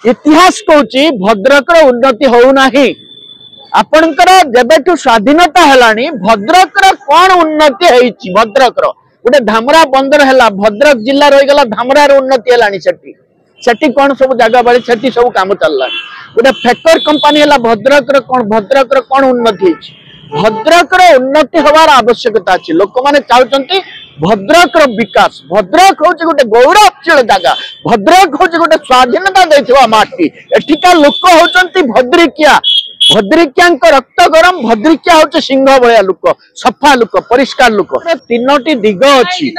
इतिहास कहूँ भद्रक उन्नति होना आपणकर जेबेठू स्वाधीनता है भद्रक कौन उन्नति है भद्रक गोटे धामरा बंदर है भद्रक जिला रहीगला धामरार उन्नति है सेठी कौन सब जगह बाड़ी सेठी सब काम चलला गोटे फेक्टर कंपनी है भद्रक कौन उन्नति है भद्रक उन्नति हबार आवश्यकता अच्छी लोक मैंने चाहते भद्रक विकास भद्रक हूँ गोटे गौरवशील जगह भद्रक हूँ गोटे स्वाधीनता देथिबा माटी एठिका लोक होचंती भद्रिकिया भद्रिकिया रक्त गरम भद्रिकिया हूँ सिंह भाया लोक सफा लोक परिष्कार लोक तीनोटी दिग अच्छी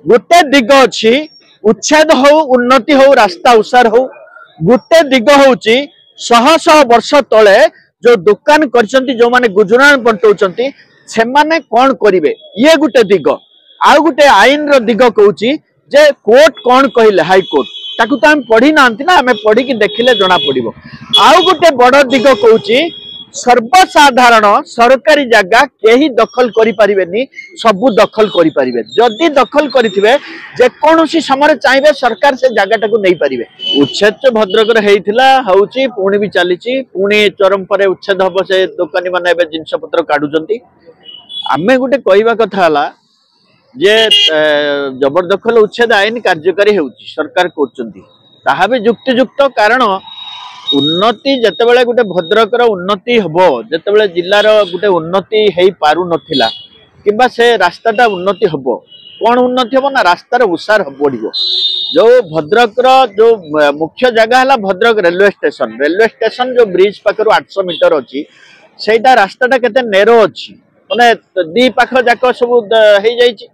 गोटे दिग अच्छी उच्छेद हो उन्नति हो रास्ता उसार हो गोटे दिग हूँ शह शह वर्ष तले जो दुकान करछंती जो माने गुजरान बंटौचंती से माने कौन करिवे ये गोटे दिग आउ गोटे आईन रो दिग कहूची जे कोर्ट कौन कहले हाई कोर्ट ताकू तो हम पढ़ी नांती ना हमें पढ़ी की देखिले जना पड़िबो आउ गोटे बड़ दिग कहूची सर्वसाधारण सरकारी जगह केही दखल करि परिबेनी सबु दखल करि परिबे जदि दखल करिथिबे जे कोनोसी समय चाइबे सरकार से जगह को नहीं परिबे उच्छेद भद्रक रे हेइथिला हउची पुणी भी चलीची पुणी चरम परे उच्छेद हबो से दुकानी माने एबे जिंस पत्र काढुचंती आमे गोटे कहवा कथा हला जे जबरदखल उच्छेद आईन कार्यकारी होउची सरकार करचंती ताहा भी युक्तियुक्त कारण उन्नति जेतेबेले गोटे भद्रक उन्नति हबो जेतेबेले जिल्लार गोटे उन्नति हेई पारु नथिला किबा से रास्ताटा उन्नति हबो कोन उन्नति हबो ना रास्तार उसार बढ़िबो जो भद्रक जो मुख्य जगह हला भद्रक रेलवे स्टेशन जो ब्रिज पाखरु 800 मीटर अछि सेटा रास्ताटा केते नेरो अछि माने दी पाख जाक सब हेई जाईची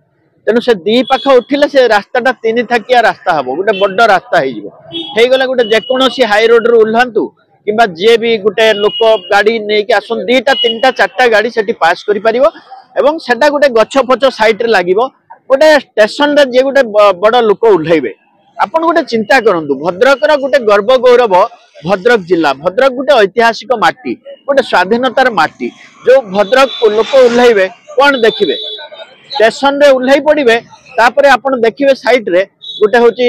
तेणु से दी पाख उठिले से रास्ताटा तीन थाकिया रास्ता हबो गोटे बड़ रास्ता हो गला गोटे जेकोसी हाई रोड रू उल्लांतु किंबा जे भी गोटे लोक गाड़ी नहीं आसन दीटा तीनटा चारटा गाड़ी सेठी पास करि परिबो एवं सेटा गोटे गछ फछ साइड रे लागिबो गोटे स्टेशन रे जे गोटे बड़ लोक उल्लाइबे आपण गोटे चिंता करंतु भद्रक गोटे गर्व गौरव भद्रक जिला भद्रक गोटे ऐतिहासिक माटी गोटे स्वाधीनतार माटी जो भद्रक लोक उल्लाइबे कौन देखिबे स्टेशन रे उल्लाई पड़िबे तापरे आपण देखिबे साइड रे गोटे होची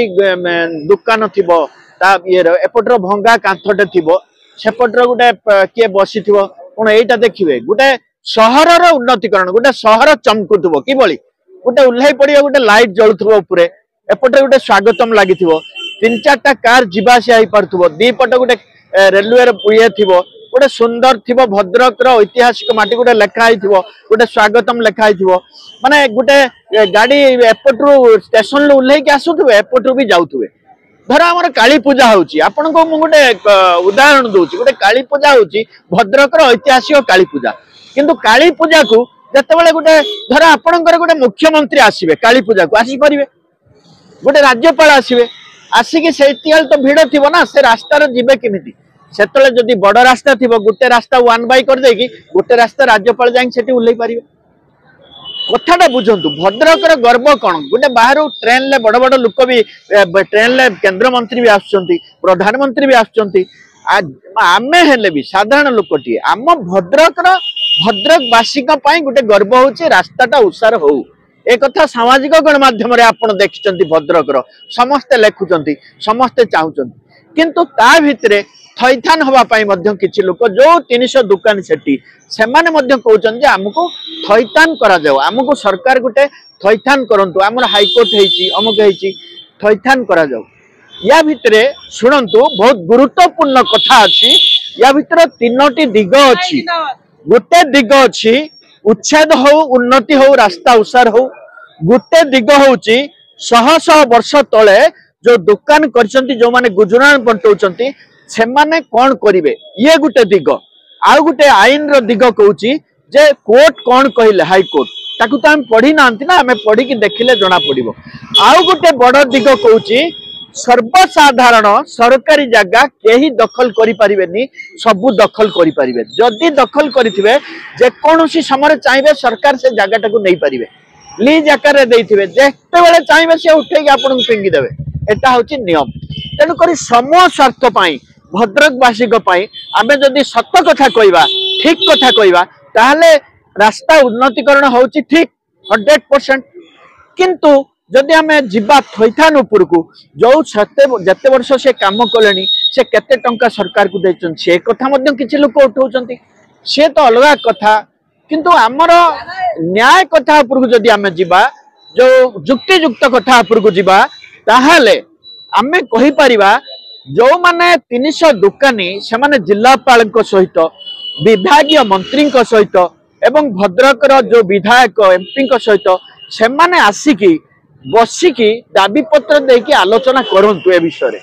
दुकान थिबो ता ये एपटर भंगा कांथटे थिबो सेपटर गोटे के बसिथिबो कोन एटा देखिबे गोटे शहरर उन्नतिकरण गोटे शहर चमकुथबो कि बळी गोटे उल्लाई पड़िबो गोटे लाइट जळुथबो ऊपरे एपटे गोटे स्वागतम लागिथिबो तीन चारटा कार जिबासी आइ परथबो दी पट गोटे रेलवे रे पुये थिबो गोटे सुंदर थिबो भद्रक ऐतिहासिक माटी गोटे लेखा आइथिबो गोटे स्वागतम लेखा आइथिबो माने गोटे गाड़ी एपटरू स्टेशन लो उल्लै के आसुथबे एपटरू भी जाउथबे धर हमर काली पूजा होउची आपन को मु गोटे उदाहरण दोउची गोटे काली पूजा होउची भद्रक ऐतिहासिक काली पूजा किंतु काली पूजा को जतेबेले गोटे धर आपनकर गोटे मुख्यमंत्री आसीबे काली पूजा को आसी परिबे गोटे राज्यपाल आसीबे आसिकी सेतियाल तो भिड़ थिबो ना से रास्ता रे जिबे केमिति सेतले जदि बड़ रास्ता थिबो गोटे रास्ता 1 बाय कर देकी गोटे रास्ता राज्यपाल जाई सेठी उल्लै परिबे कथाटा बुझंतु भद्रक गर्व कौन गोटे बाहर ट्रेन ले बड़ बड़ लोक भी ट्रेन ले केंद्र मंत्री भी आसुचंती प्रधानमंत्री भी आसुचंती आमे हेले भी साधारण लोकटी आम भद्रक भद्रकवासी गोटे गर्व होची रास्ताटा उसार हो ए कथा सामाजिक गणमाध्यम रे आपण देखिचंती भद्रक समस्ते लेखुचंती समस्ते चाहुचंती किंतु ता भितरे थैथान हवा पाई मध्य किछि लोक जो 300 दुकान सेठी से माने मध्य कहउचन जे हमको थैथान करा जाओ हमको सरकार गोटे थैथान करंतु हमर हाई कोर्ट हेची अमुक हेची थैथान करा जाओ या भितरे सुनंतु बहुत गुरुत्वपूर्ण कथा अछि या भितरे तीनोटी दिग अछि गोटे दिग अछि उच्छेद हो उन्नति हो रास्ता उसार हो गोटे दिग होची शह शह वर्ष तले जो दुकान करछंती जो माने गुजरान बंटौचंती से माने कौन करिवे ये गोटे दिग आउ गोटे आईन रो दिग कहूची जे कोर्ट कौन कहले हाई कोर्ट ताकू तो हम पढ़ी नांती ना हमें पढ़ी की देखिले जना पड़िबो आउ गोटे बड़ दिग कहूची सर्वसाधारण सरकारी जगह केही दखल करि परिबेनी सबु दखल करि परिबे जदि दखल करिथिबे जे कोनोसी समय चाइबे सरकार से जगह को नहीं परिबे लीज आकार रे देथिबे जेते बेले चाइबे से उठे के आपन फिंगी देबे एटा होची नियम तेनु करी समूह स्वार्थ पाई भद्रकवासी आमे जदि सत कथा कहवा ठीक कथा कहवा ताहले रास्ता उन्नतिकरण होची ठीक 100% किंतु जदि आमे जिबा थैथान उपरकू जो जते वर्ष से काम कलेनी से केते टंका सरकार को देचन से कथा मध्य किछि लोक उठाउचंती से तो अलग कथा किंतु आमर न्याय कथा उपरको जदि आमे जिबा जो जुक्ति युक्त कथा उपरको जिबा ताहाले आमे कहि परिबा जो माने 300 दुकानी से माने जिल्लापाल सहित विभागीय मंत्री सहित एवं भद्रकर जो विधायक एमपी सहित से माने आसिकी बसिकी दाबी पत्र देकी आलोचना करंतु ए विषय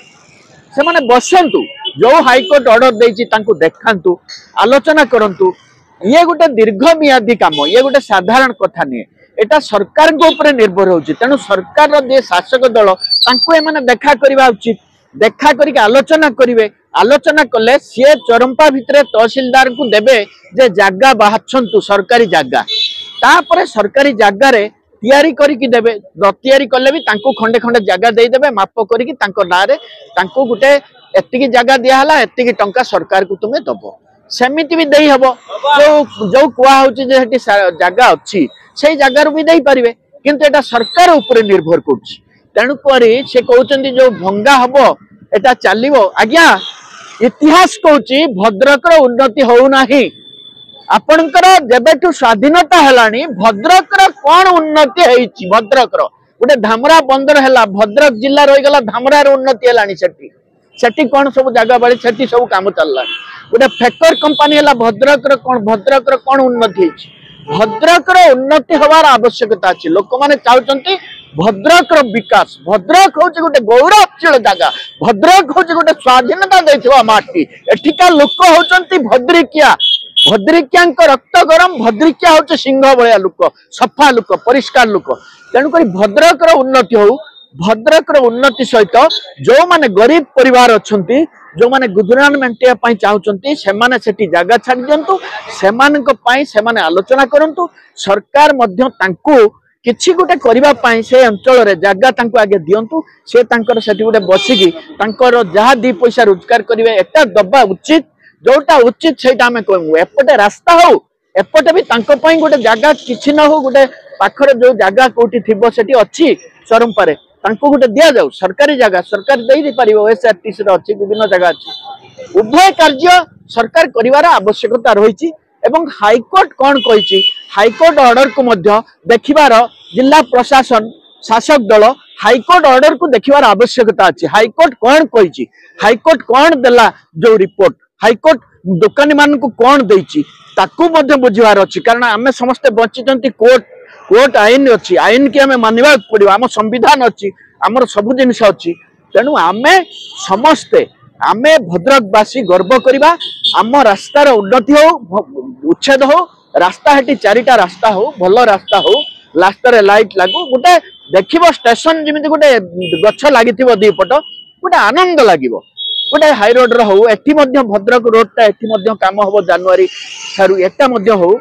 से माने बसंतु जो हाईकोर्ट ऑर्डर देछि तांको देखांतु आलोचना करंतु ये गोटे दीर्घमियादी काम ये गोटे साधारण कथा नहीं एटा सरकार को ऊपर निर्भर होछि तेनु सरकार रो जे शासक दल तांको ए माने देखा करबा उचित देखा करके आलोचना करिवे आलोचना कले सी चरंपा भितरे तहसीलदार को देबे जे जागा बाहछंतु सरकारी जागा तापरे सरकारी जागा रे तैयारी करिकी देबे तैयारी कले भी तांको खंडे खंडे जागा दे देबे माप करिकी तांको नारे तांको गुटे एतिकी जागा दिया हला एतिकी टंका सरकार को तुमे दबो सेमिति भी देई हबो जो कुआ होची जे हेटी जागा अछि सेही जागा रो भी देई परिबे किंतु एटा सरकार ऊपर निर्भर करछि तेणु करी से कहउचंदी जो भंगा हबो एटा चलिबो आज्ञा इतिहास कहउची भद्रकर उन्नति होउ नाही आपनकर जेबेठु स्वाधीनता हेलानी भद्रकर कोन उन्नति हेछि भद्रकर गोटे धामरा बंदर हेला भद्रक जिल्ला रहि गला धामरा रो उन्नति हेलानी सेठी कोन सब जगह बाड़ी सेठी सब काम चलला गोटे फेकर कंपनी हेला भद्रकर कोन उन्नति हेछि भद्रकर उन्नति होवार आवश्यकता अछि लोक माने चाहउचंती भद्रकर विकास भद्रक होछि गोटे गौरवशील जगह भद्रक होछि गोटे स्वाधीनता दैथिबा माटी एठिका लोक होचंती भद्रिकिया भद्रिकियांक रक्त गरम भद्रिकिया होचे सिंह भलिया लोक सफा लोक परिष्कार लोक तेणु करी भद्रकर उन्नति हो भद्रकर उन्नति सहित जो माने गरीब परिवार अछंती जो माने गुजरान मेंटिया पई चाहउचंती से माने सेठी जागा छाड़ दियंतु सेमानक पई से माने आलोचना करंतु सरकार मध्य तांको किछि गोटे करिबा पई से अंचल रे जागा तांको आगे दियंतु से तांकर सेठी गोटे बसिकी तांकर जहा दी पैसा रोजगार करिवे एटा दबा उचित जोटा उचित सेटा हमें कहमु एपटे रास्ता हो एपटे भी तांको पई गोटे जागा किछि न हो गोटे पाखरे जो जागा कोठी थिबो सेठी अछि चरंपारे तांको गोटे दिया जाऊ सरकारी जागा सरकार देई दे परिबो एसआरटीसी रो अछि विभिन्न जागा अछि उभय कार्य सरकार करिवार आवश्यकता रहिछि एवं हाईकोर्ट कोन कहिछि हाईकोर्ट ऑर्डर को मध्य देखिबार जिला प्रशासन शासक दल हाईकोर्ट ऑर्डर को देखिबार आवश्यकता अछि हाईकोर्ट कोन कहिछि हाईकोर्ट कोन देला जो रिपोर्ट हाईकोर्ट दुकानी मान को कोन देछि ताकू मध्य बुझिबार अछि कारण आमे समस्त बंचितंती कोर्ट आईन अच्छी आईन की आम मानवा पड़ो आम संविधान अच्छी आमर सब जिनस अच्छी तेणु आमे समस्ते आमे भद्रकवासी गर्व करवा आम रास्तार उन्नति हो उच्छेद हो रास्ता हेटी चारिटा रास्ता हो भल रास्ता हो रास्तार लाइट लागू गोटे देखिबो स्टेशन जमी गोटे गछ लगी दीपट गोटे आनंद लगे गोटे हाई रोड रो एठी मध्य भद्रक रोडटा एठी मध्य काम हो जनवरी ठारू एटा मध्य हो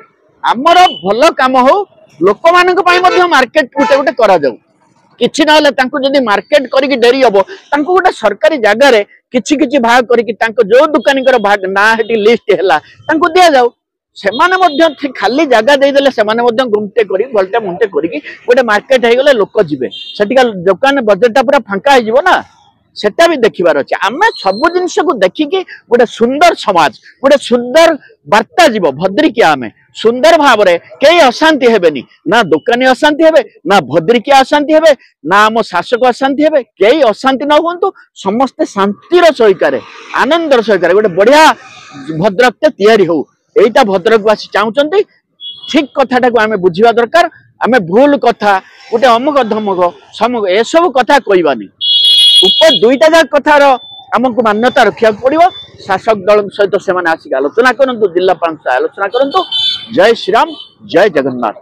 आमर भल काम हो लोक मानक पई मध्य मार्केट गोटे गोटे करा जाऊ किछि नले तांको जदी मार्केट करिक डेरी हबो तांको गोटे सरकारी जागा रे किछि किछि भाग करिक तांको जो दुकानीकर भाग ना हेटी लिस्ट हैला तांको दिया जाऊ सेमाने मध्य खाली जागा दे देले सेमाने मध्य गुंटे करी गलटे मुंटे करिक गोटे मार्केट हे गले लोक जिवे सेटिका दुकान बजेटटा पूरा फांका हे जिवो ना सेटा भी देखिबार अछि आमे सब जिंस को देखिकी गोटे सुंदर समाज गोटे सुंदर वार्ता जीव भद्रिकिया आमे सुंदर भाव रे कई अशांति हेबेनी ना दुकानी अशांति हेबे ना भद्रिकिया अशांति हेबे ना आम शासक अशांति हेबे कई अशांति न हुंतु समस्ते शांतिर सहित आनंदर सहित गोटे बढ़िया भद्रकते तैयारी हो एटा भद्रकवासी चाहउचंती ठीक कथाटा को आमे बुझिबा दरकार आमे भूल कथा गोटे अमुक धमक समक ए सब कथा कहबानी ऊपर दुईटा जाक कथार आमको मान्यता रखा पड़ो शासक दल सहित से आसिक आलोचना करंतु जिला आलोचना करंतु जय श्री राम जय जगन्नाथ।